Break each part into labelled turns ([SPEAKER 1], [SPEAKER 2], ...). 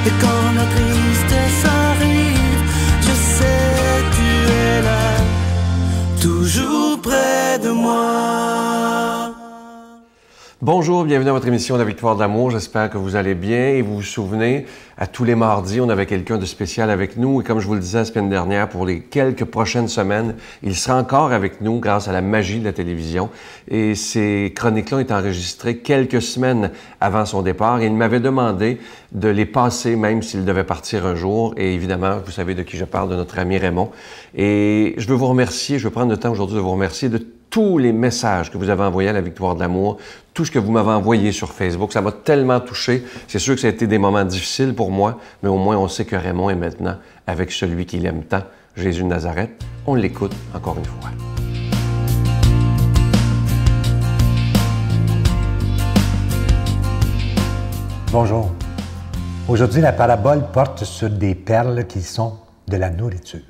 [SPEAKER 1] Et quand la tristesse arrive, je sais tu es là, toujours près de moi.
[SPEAKER 2] Bonjour, bienvenue à votre émission La Victoire de l'amour. J'espère que vous allez bien et vous vous souvenez, à tous les mardis, on avait quelqu'un de spécial avec nous et comme je vous le disais la semaine dernière, pour les quelques prochaines semaines, il sera encore avec nous grâce à la magie de la télévision. Et ces chroniques-là ont été enregistrées quelques semaines avant son départ et il m'avait demandé de les passer même s'il devait partir un jour. Et évidemment, vous savez de qui je parle, de notre ami Raymond. Et je veux vous remercier, je veux prendre le temps aujourd'hui de vous remercier de tous les messages que vous avez envoyés à La Victoire de l'amour, tout ce que vous m'avez envoyé sur Facebook, ça m'a tellement touché. C'est sûr que ça a été des moments difficiles pour moi, mais au moins on sait que Raymond est maintenant avec celui qu'il aime tant, Jésus de Nazareth. On l'écoute encore une fois.
[SPEAKER 3] Bonjour. Aujourd'hui, la parabole porte sur des perles qui sont de la nourriture.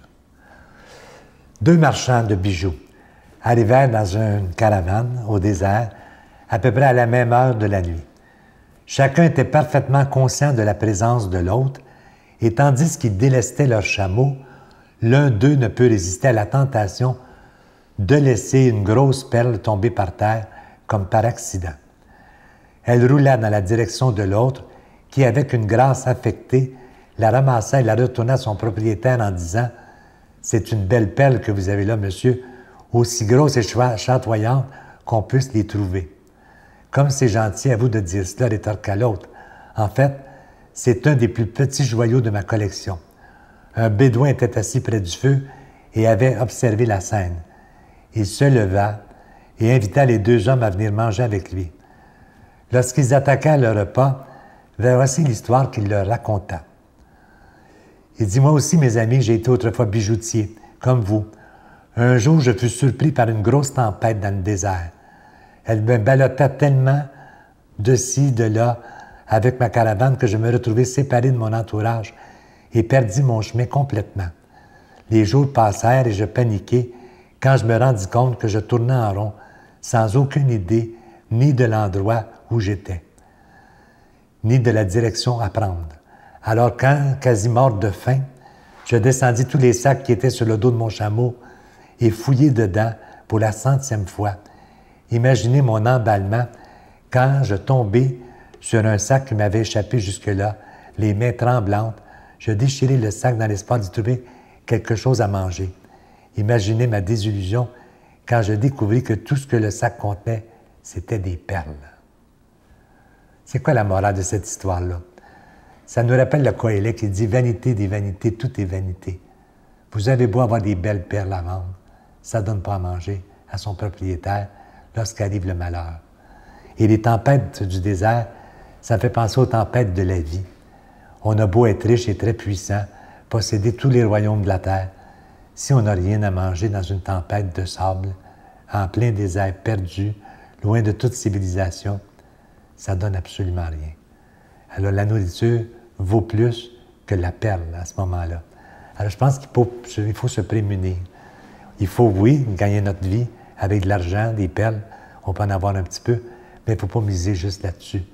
[SPEAKER 3] Deux marchands de bijoux arrivèrent dans une caravane au désert à peu près à la même heure de la nuit. Chacun était parfaitement conscient de la présence de l'autre et tandis qu'ils délestaient leurs chameaux, l'un d'eux ne peut résister à la tentation de laisser une grosse perle tomber par terre comme par accident. Elle roula dans la direction de l'autre qui, avec une grâce affectée, la ramassa et la retourna à son propriétaire en disant « C'est une belle perle que vous avez là, monsieur, aussi grosse et chatoyante qu'on puisse les trouver. » « Comme c'est gentil à vous de dire cela, rétorqua l'autre. En fait, c'est un des plus petits joyaux de ma collection. » Un bédouin était assis près du feu et avait observé la scène. Il se leva et invita les deux hommes à venir manger avec lui. Lorsqu'ils attaquèrent le repas, voici l'histoire qu'il leur raconta. Il dit « Moi aussi, mes amis, j'ai été autrefois bijoutier, comme vous. Un jour, je fus surpris par une grosse tempête dans le désert. Elle me ballotta tellement de ci, de là, avec ma caravane que je me retrouvai séparé de mon entourage et perdis mon chemin complètement. Les jours passèrent et je paniquai quand je me rendis compte que je tournais en rond, sans aucune idée ni de l'endroit où j'étais, ni de la direction à prendre. Alors quand, quasi mort de faim, je descendis tous les sacs qui étaient sur le dos de mon chameau et fouillai dedans pour la 100e fois. Imaginez mon emballement quand je tombai sur un sac qui m'avait échappé jusque-là, les mains tremblantes. Je déchirai le sac dans l'espoir d'y trouver quelque chose à manger. Imaginez ma désillusion quand je découvris que tout ce que le sac contenait, c'était des perles. C'est quoi la morale de cette histoire-là? Ça nous rappelle le Coëlette qui dit « Vanité des vanités, tout est vanité. Vous avez beau avoir des belles perles à vendre, ça ne donne pas à manger à son propriétaire lorsqu'arrive le malheur. » Et les tempêtes du désert, ça me fait penser aux tempêtes de la vie. On a beau être riche et très puissant, posséder tous les royaumes de la terre, si on n'a rien à manger dans une tempête de sable, en plein désert perdu, loin de toute civilisation, ça donne absolument rien. Alors la nourriture vaut plus que la perle à ce moment-là. Alors je pense qu'il faut se prémunir. Il faut, oui, gagner notre vie avec de l'argent, des perles, on peut en avoir un petit peu, mais il ne faut pas miser juste là-dessus.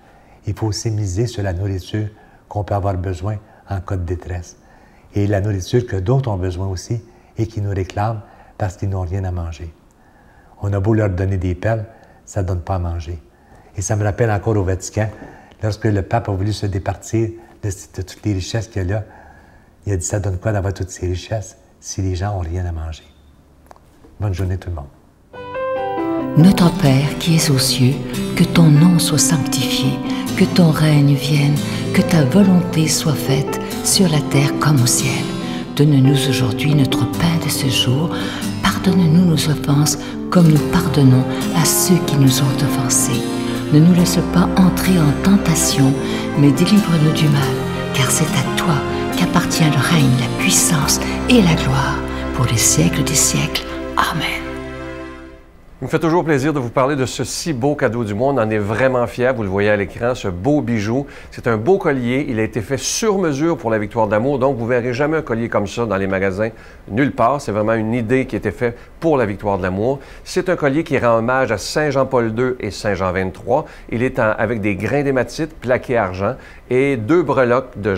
[SPEAKER 3] Il faut aussi miser sur la nourriture qu'on peut avoir besoin en cas de détresse. Et la nourriture que d'autres ont besoin aussi et qui nous réclament parce qu'ils n'ont rien à manger. On a beau leur donner des perles, ça ne donne pas à manger. Et ça me rappelle encore au Vatican, lorsque le pape a voulu se départir de toutes les richesses qu'il y a là, il a dit « Ça donne quoi d'avoir toutes ces richesses si les gens n'ont rien à manger? » Bonne journée tout le monde.
[SPEAKER 4] Notre Père qui es aux cieux, que ton nom soit sanctifié, que ton règne vienne, que ta volonté soit faite sur la terre comme au ciel. Donne-nous aujourd'hui notre pain de ce jour. Pardonne-nous nos offenses comme nous pardonnons à ceux qui nous ont offensés. Ne nous laisse pas entrer en tentation, mais délivre-nous du mal, car c'est à toi qu'appartient le règne, la puissance et la gloire pour les siècles des siècles. Amen.
[SPEAKER 2] Il me fait toujours plaisir de vous parler de ce si beau cadeau du monde. On en est vraiment fiers. Vous le voyez à l'écran, ce beau bijou. C'est un beau collier. Il a été fait sur mesure pour la Victoire de l'amour. Donc, vous ne verrez jamais un collier comme ça dans les magasins nulle part. C'est vraiment une idée qui a été faite pour la Victoire de l'amour. C'est un collier qui rend hommage à Saint Jean-Paul II et Saint Jean XXIII. Il est avec des grains d'hématite plaqués argent et 2 breloques de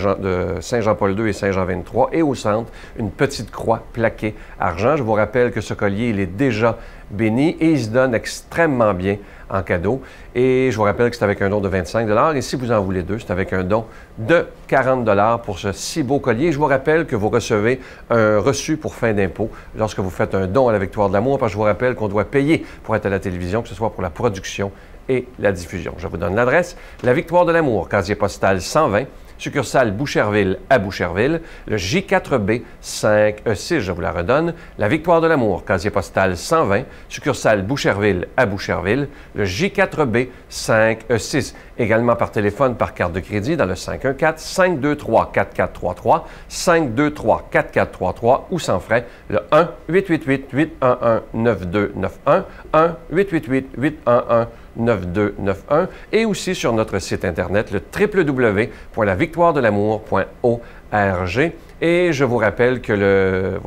[SPEAKER 2] Saint Jean-Paul II et Saint Jean XXIII. Et au centre, une petite croix plaquée argent. Je vous rappelle que ce collier, il est déjà béni et il se donne extrêmement bien en cadeau. Et je vous rappelle que c'est avec un don de 25 $ et si vous en voulez 2, c'est avec un don de 40 $ pour ce si beau collier. Je vous rappelle que vous recevez un reçu pour fin d'impôt lorsque vous faites un don à la Victoire de l'amour, parce que je vous rappelle qu'on doit payer pour être à la télévision, que ce soit pour la production et la diffusion. Je vous donne l'adresse. La Victoire de l'amour, casier postal 120, succursale Boucherville à Boucherville, le J4B 5E6, je vous la redonne. La Victoire de l'amour, casier postal 120, succursale Boucherville à Boucherville, le J4B 5E6. Également par téléphone, par carte de crédit dans le 514-523-4433, 523-4433 ou sans frais, le 1-888-811-9291, 1-888-811-9291 et aussi sur notre site Internet, le www.lavictoiredelamour.org. Et je vous rappelle que le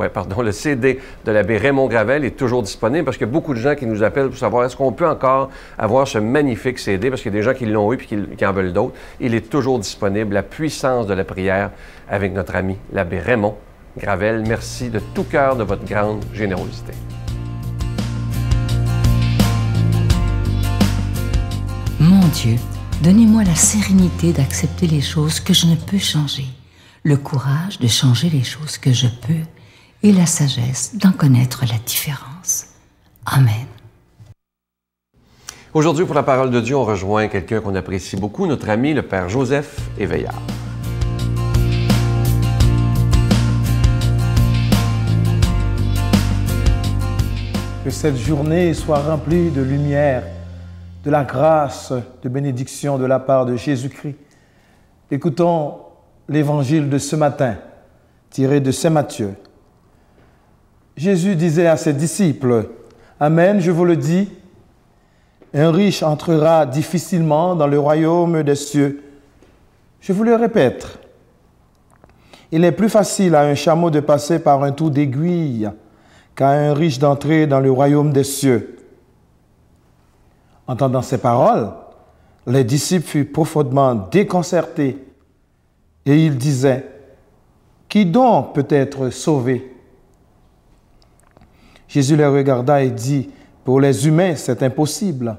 [SPEAKER 2] CD de l'abbé Raymond Gravel est toujours disponible parce qu'il y a beaucoup de gens qui nous appellent pour savoir est-ce qu'on peut encore avoir ce magnifique CD parce qu'il y a des gens qui l'ont eu et qui en veulent d'autres. Il est toujours disponible, La puissance de la prière avec notre ami l'abbé Raymond Gravel. Merci de tout cœur de votre grande générosité.
[SPEAKER 4] Mon Dieu, donnez-moi la sérénité d'accepter les choses que je ne peux changer, le courage de changer les choses que je peux et la sagesse d'en connaître la différence. Amen.
[SPEAKER 2] Aujourd'hui, pour la parole de Dieu, on rejoint quelqu'un qu'on apprécie beaucoup, notre ami, le Père Joseph Éveillard.
[SPEAKER 5] Que cette journée soit remplie de lumière, de la grâce, de bénédiction de la part de Jésus-Christ. Écoutons l'évangile de ce matin, tiré de Saint Matthieu. Jésus disait à ses disciples, « Amen, je vous le dis, un riche entrera difficilement dans le royaume des cieux. Je vous le répète, il est plus facile à un chameau de passer par un trou d'aiguille qu'à un riche d'entrer dans le royaume des cieux. » Entendant ces paroles, les disciples furent profondément déconcertés et ils disaient, « Qui donc peut être sauvé ?» Jésus les regarda et dit, « Pour les humains, c'est impossible,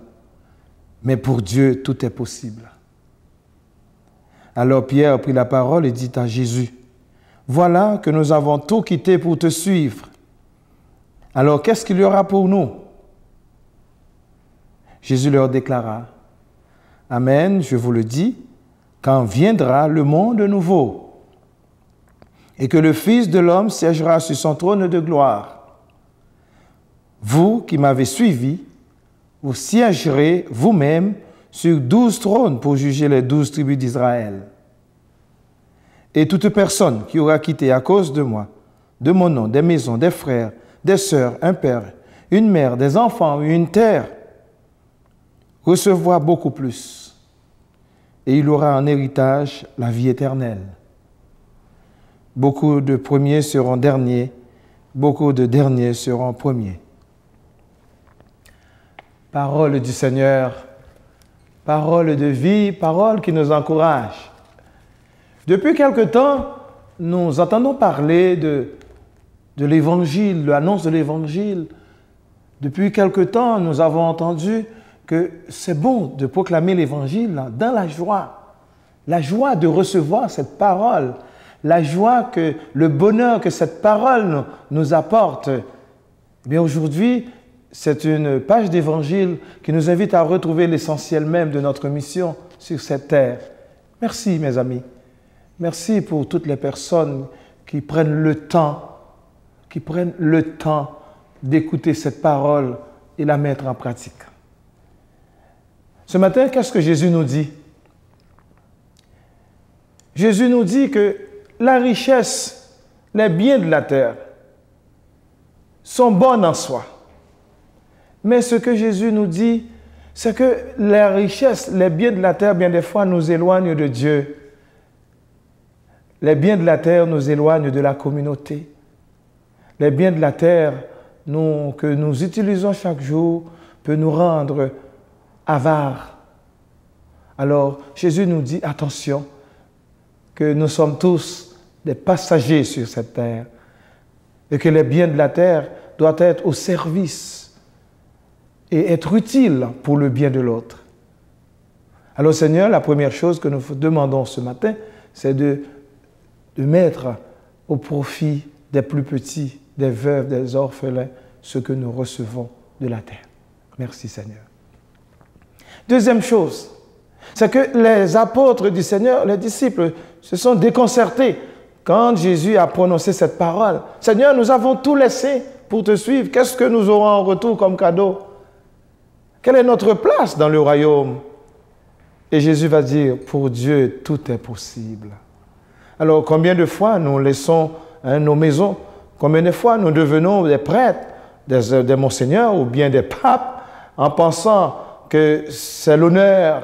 [SPEAKER 5] mais pour Dieu, tout est possible. » Alors Pierre prit la parole et dit à Jésus, « Voilà que nous avons tout quitté pour te suivre. Alors qu'est-ce qu'il y aura pour nous ?» Jésus leur déclara, « Amen, je vous le dis, quand viendra le monde nouveau, et que le Fils de l'homme siégera sur son trône de gloire, vous qui m'avez suivi, vous siégerez vous-même sur 12 trônes pour juger les 12 tribus d'Israël. Et toute personne qui aura quitté à cause de moi, de mon nom, des maisons, des frères, des sœurs, un père, une mère, des enfants ou une terre, recevra beaucoup plus, et il aura en héritage la vie éternelle. Beaucoup de premiers seront derniers, beaucoup de derniers seront premiers. » Parole du Seigneur, parole de vie, parole qui nous encourage. Depuis quelque temps, nous entendons parler de l'Évangile, de l'annonce de l'Évangile. Depuis quelque temps, nous avons entendu que c'est bon de proclamer l'Évangile dans la joie de recevoir cette parole, la joie que le bonheur que cette parole nous apporte. Mais aujourd'hui, c'est une page d'Évangile qui nous invite à retrouver l'essentiel même de notre mission sur cette terre. Merci mes amis, merci pour toutes les personnes qui prennent le temps d'écouter cette parole et la mettre en pratique. Ce matin, qu'est-ce que Jésus nous dit? Jésus nous dit que la richesse, les biens de la terre sont bons en soi. Mais ce que Jésus nous dit, c'est que la richesse, les biens de la terre, bien des fois, nous éloignent de Dieu. Les biens de la terre nous éloignent de la communauté. Les biens de la terre que nous utilisons chaque jour peuvent nous rendre avares. Alors, Jésus nous dit, attention, que nous sommes tous des passagers sur cette terre et que les biens de la terre doivent être au service et être utiles pour le bien de l'autre. Alors, Seigneur, la première chose que nous demandons ce matin, c'est de mettre au profit des plus petits, des veuves, des orphelins, ce que nous recevons de la terre. Merci, Seigneur. Deuxième chose, c'est que les apôtres du Seigneur, les disciples, se sont déconcertés quand Jésus a prononcé cette parole. Seigneur, nous avons tout laissé pour te suivre. Qu'est-ce que nous aurons en retour comme cadeau? Quelle est notre place dans le royaume? Et Jésus va dire, pour Dieu, tout est possible. Alors, combien de fois nous laissons nos maisons? Combien de fois nous devenons des prêtres, des monseigneurs ou bien des papes en pensant que c'est l'honneur,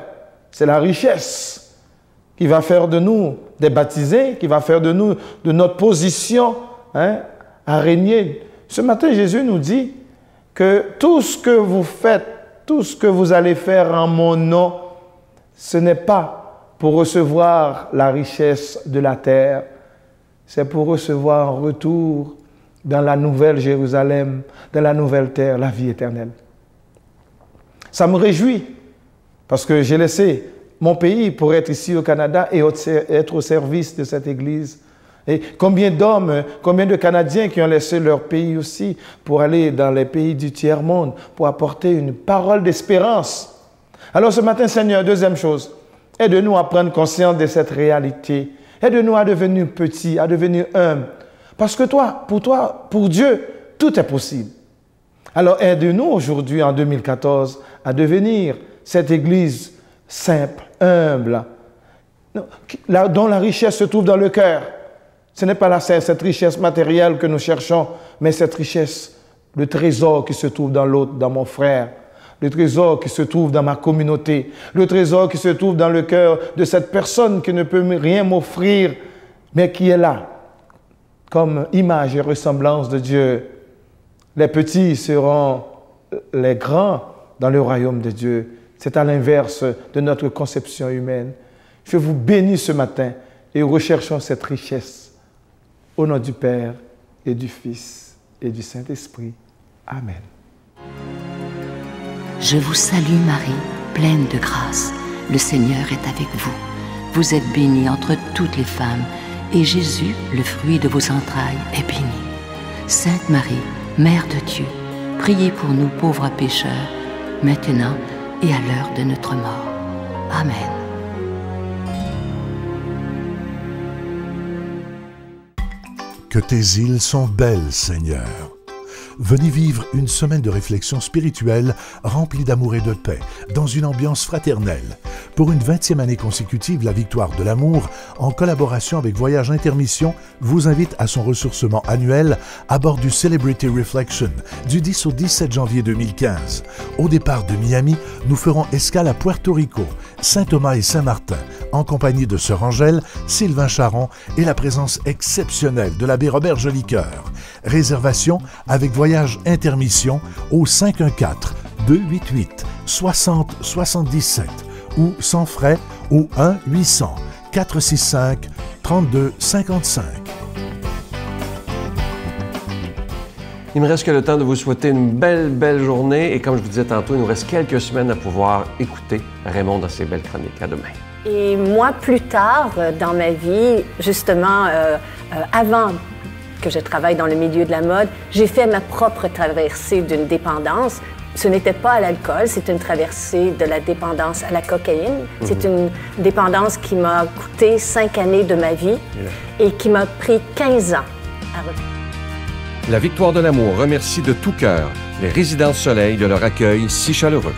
[SPEAKER 5] c'est la richesse qui va faire de nous des baptisés, qui va faire de nous, de notre position, à régner. Ce matin, Jésus nous dit que tout ce que vous faites, tout ce que vous allez faire en mon nom, ce n'est pas pour recevoir la richesse de la terre, c'est pour recevoir en retour dans la nouvelle Jérusalem, dans la nouvelle terre, la vie éternelle. Ça me réjouit parce que j'ai laissé mon pays pour être ici au Canada et être au service de cette Église. Et combien d'hommes, combien de Canadiens qui ont laissé leur pays aussi pour aller dans les pays du tiers-monde, pour apporter une parole d'espérance. Alors ce matin, Seigneur, deuxième chose, aide-nous à prendre conscience de cette réalité. Aide-nous à devenir petits, à devenir humbles. Parce que pour Dieu, tout est possible. Alors aide-nous aujourd'hui, en 2014, à devenir cette Église simple, humble, dont la richesse se trouve dans le cœur. Ce n'est pas cette richesse matérielle que nous cherchons, mais cette richesse, le trésor qui se trouve dans l'autre, dans mon frère, le trésor qui se trouve dans ma communauté, le trésor qui se trouve dans le cœur de cette personne qui ne peut rien m'offrir, mais qui est là, comme image et ressemblance de Dieu. Les petits seront les grands dans le royaume de Dieu. C'est à l'inverse de notre conception humaine. Je vous bénis ce matin et recherchons cette richesse. Au nom du Père et du Fils et du Saint-Esprit. Amen.
[SPEAKER 4] Je vous salue Marie, pleine de grâce. Le Seigneur est avec vous. Vous êtes bénie entre toutes les femmes, et Jésus, le fruit de vos entrailles, est béni. Sainte Marie, Mère de Dieu, priez pour nous pauvres pécheurs, maintenant et à l'heure de notre mort. Amen.
[SPEAKER 6] Que tes îles sont belles, Seigneur. Venez vivre une semaine de réflexion spirituelle remplie d'amour et de paix, dans une ambiance fraternelle. Pour une 20e année consécutive, la Victoire de l'amour, en collaboration avec Voyage Intermission, vous invite à son ressourcement annuel à bord du Celebrity Reflection du 10 au 17 janvier 2015. Au départ de Miami, nous ferons escale à Puerto Rico, Saint-Thomas et Saint-Martin, en compagnie de Sœur Angèle, Sylvain Charon et la présence exceptionnelle de l'abbé Robert Jolicoeur. Réservation avec Voyage Intermission au 514-288-6077 ou sans frais au 1-800-465-3255.
[SPEAKER 2] Il me reste que le temps de vous souhaiter une belle journée et comme je vous disais tantôt, il nous reste quelques semaines à pouvoir écouter Raymond dans ses belles chroniques. À demain.
[SPEAKER 7] Et moi, plus tard dans ma vie, justement, avant que je travaille dans le milieu de la mode, j'ai fait ma propre traversée d'une dépendance. Ce n'était pas à l'alcool, c'est une traversée de la dépendance à la cocaïne. C'est une dépendance qui m'a coûté 5 années de ma vie et qui m'a pris 15 ans à revenir.
[SPEAKER 2] La Victoire de l'amour remercie de tout cœur les Résidences Soleil de leur accueil si chaleureux.